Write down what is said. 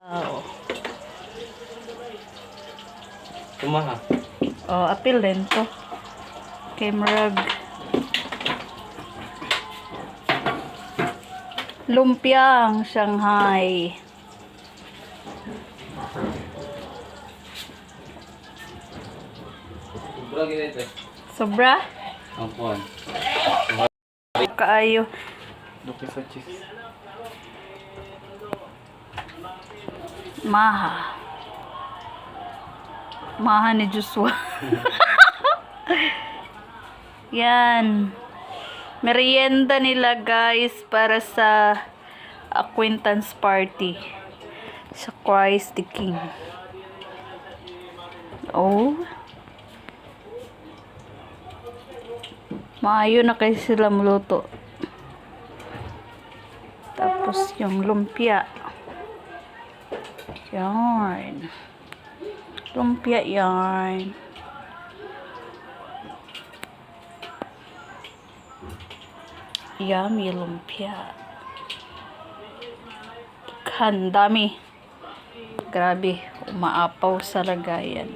Oo. Kumaha. Oh, apil din to. Kimrag. Lumpiang Shanghai. Sobra ginito. Sobra? Ampon. Kaayo. Duki sa cheese. Maha. Maha ni Joshua. Yan. Merienda nila guys para sa acquaintance party sa Christ the King. Oh. Maayo na kayo sila maluto. Tapos yung lumpia. Yarn. Lumpia yarn. Yummy lumpia. Dami. Grabe. Umaapaw sa lagayan.